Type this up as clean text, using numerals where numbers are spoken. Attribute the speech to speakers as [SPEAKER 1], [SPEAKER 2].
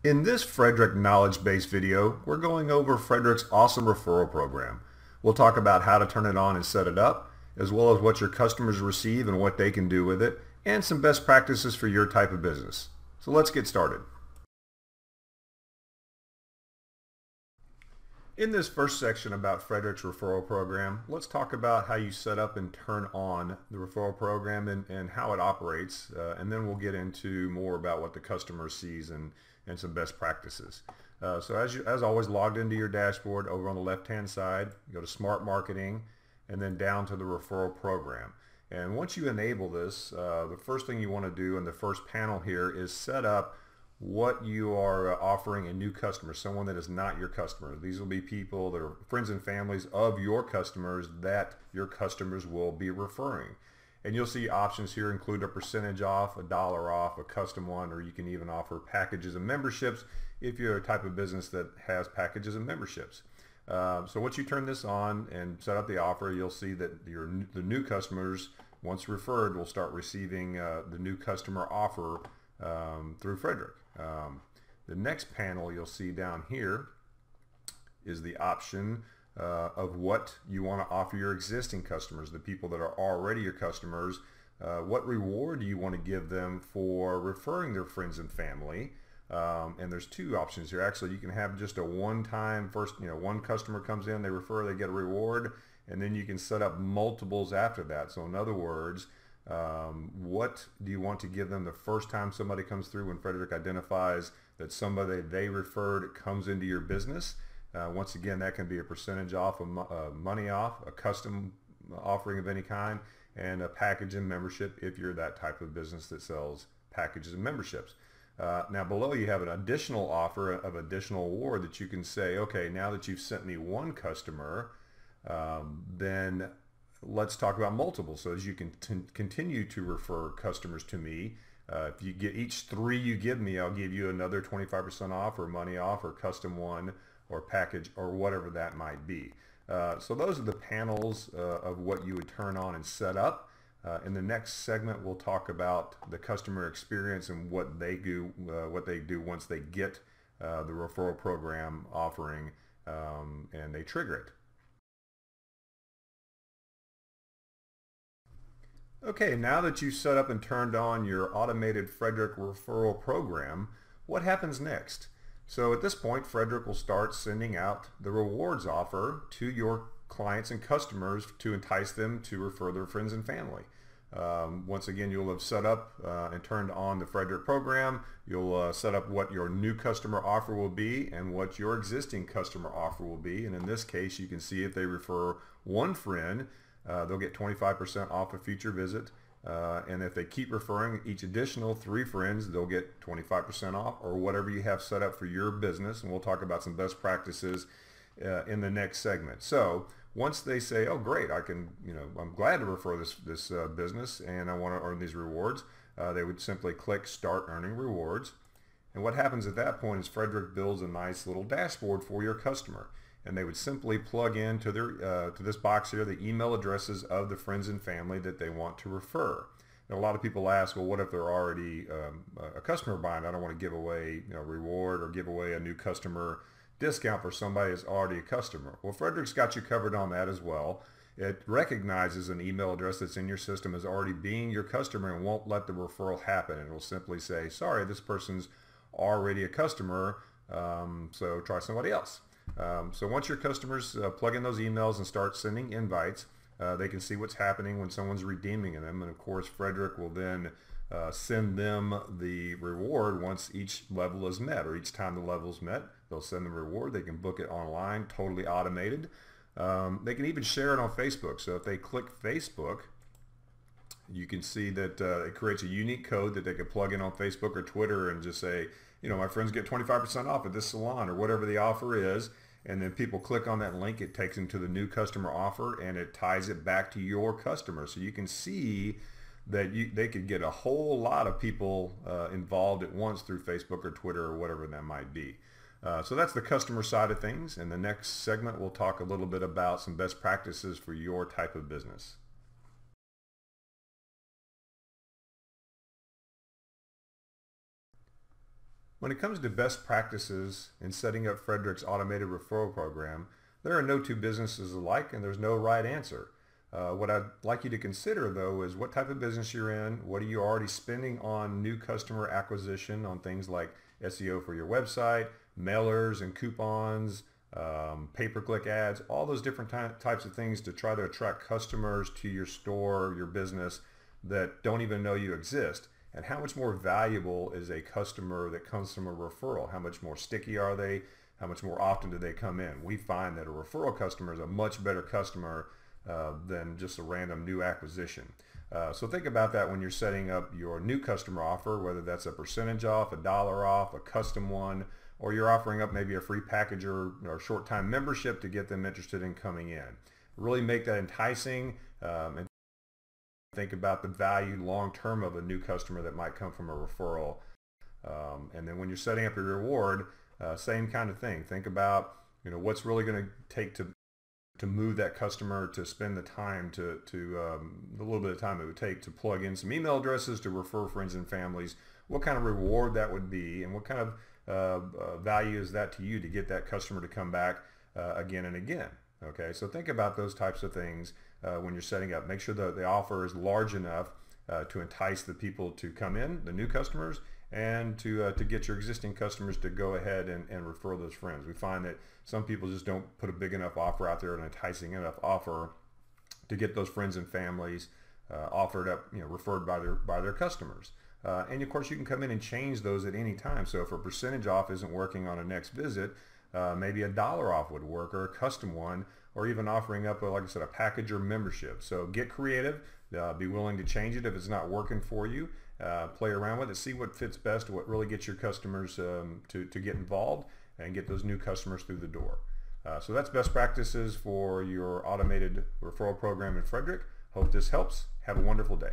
[SPEAKER 1] In this Frederick knowledge-based video, we're going over Frederick's awesome referral program. We'll talk about how to turn it on and set it up, as well as what your customers receive and what they can do with it, and some best practices for your type of business. So let's get started. In this first section about Frederick's referral program, let's talk about how you set up and turn on the referral program and how it operates, and then we'll get into more about what the customer sees and some best practices. So as always, logged into your dashboard over on the left-hand side, you go to Smart Marketing and then down to the referral program. And once you enable this, the first thing you want to do in the first panel here is set up what you are offering a new customer, someone that is not your customer. These will be people that are friends and families of your customers that your customers will be referring. And you'll see options here include a percentage off, $1 off, a custom one, or you can even offer packages and memberships if you're a type of business that has packages and memberships. So once you turn this on and set up the offer, you'll see that the new customers, once referred, will start receiving the new customer offer through Frederick. The next panel you'll see down here is the option of what you want to offer your existing customers, the people that are already your customers. What reward do you want to give them for referring their friends and family? And there's two options here. Actually, you can have just a one-time one customer comes in, they refer, they get a reward, and then you can set up multiples after that. So in other words, what do you want to give them the first time somebody comes through when Frederick identifies that somebody they referred comes into your business? Once again, that can be a percentage off, money off, a custom offering of any kind, and a package and membership if you're that type of business that sells packages and memberships. Now below you have an additional offer of additional award that you can say, okay, now that you've sent me one customer, then let's talk about multiples. So as you can continue to refer customers to me, if you get each 3 you give me, I'll give you another 25% off or money off or custom one or package or whatever that might be. So those are the panels of what you would turn on and set up. In the next segment, we'll talk about the customer experience and what they do once they get the referral program offering and they trigger it. Okay, now that you've set up and turned on your automated Frederick referral program, what happens next? So at this point, Frederick will start sending out the rewards offer to your clients and customers to entice them to refer their friends and family. Once again, you'll have set up and turned on the Frederick program. You'll set up what your new customer offer will be and what your existing customer offer will be. And in this case, you can see if they refer one friend, they'll get 25% off a future visit. And if they keep referring each additional 3 friends, they'll get 25% off or whatever you have set up for your business. And we'll talk about some best practices in the next segment. So once they say, oh great, I'm glad to refer this business and I want to earn these rewards, they would simply click Start Earning Rewards. And what happens at that point is Frederick builds a nice little dashboard for your customer. And they would simply plug into to this box here the email addresses of the friends and family that they want to refer. Now, a lot of people ask, well, what if they're already a customer buying? I don't want to give away a reward or give away a new customer discount for somebody who's already a customer. Well, Frederick's got you covered on that as well. It recognizes an email address that's in your system as already being your customer and won't let the referral happen. It will simply say, sorry, this person's already a customer, so try somebody else. So once your customers plug in those emails and start sending invites, they can see what's happening when someone's redeeming them. And of course, Frederick will then send them the reward once each level is met, or each time the level is met, they'll send them a reward. They can book it online, totally automated. They can even share it on Facebook. So if they click Facebook, you can see that it creates a unique code that they can plug in on Facebook or Twitter and just say, my friends get 25% off at this salon or whatever the offer is. And then people click on that link, it takes them to the new customer offer and it ties it back to your customer. So you can see that they could get a whole lot of people involved at once through Facebook or Twitter or whatever that might be. So that's the customer side of things. In the next segment, we'll talk a little bit about some best practices for your type of business. When it comes to best practices in setting up Frederick's automated referral program, there are no two businesses alike and there's no right answer. What I'd like you to consider though is what type of business you're in, what are you already spending on new customer acquisition on things like SEO for your website, mailers and coupons, pay-per-click ads, all those different types of things to try to attract customers to your store, your business that don't even know you exist. And how much more valuable is a customer that comes from a referral? How much more sticky are they? How much more often do they come in? We find that a referral customer is a much better customer than just a random new acquisition. So think about that when you're setting up your new customer offer, whether that's a percentage off, $1 off, a custom one, or you're offering up maybe a free package or short-time membership to get them interested in coming in. Really make that enticing and think about the value long-term of a new customer that might come from a referral. And then when you're setting up your reward, same kind of thing. Think about what's really going to take to move that customer to spend the time to a little bit of time it would take to plug in some email addresses to refer friends and families. What kind of reward that would be, and what kind of value is that to you to get that customer to come back again and again. Okay, so think about those types of things when you're setting up. Make sure that the offer is large enough to entice the people to come in, the new customers, and to get your existing customers to go ahead and refer those friends. We find that some people just don't put a big enough offer out there, an enticing enough offer to get those friends and families offered up, referred by their customers. And of course, you can come in and change those at any time. So if a percentage off isn't working on a next visit, maybe $1 off would work, or a custom one, or even offering up, like I said, a package or membership. So get creative, be willing to change it if it's not working for you. Play around with it, see what fits best, what really gets your customers to get involved and get those new customers through the door. So that's best practices for your automated referral program in Frederick. Hope this helps. Have a wonderful day.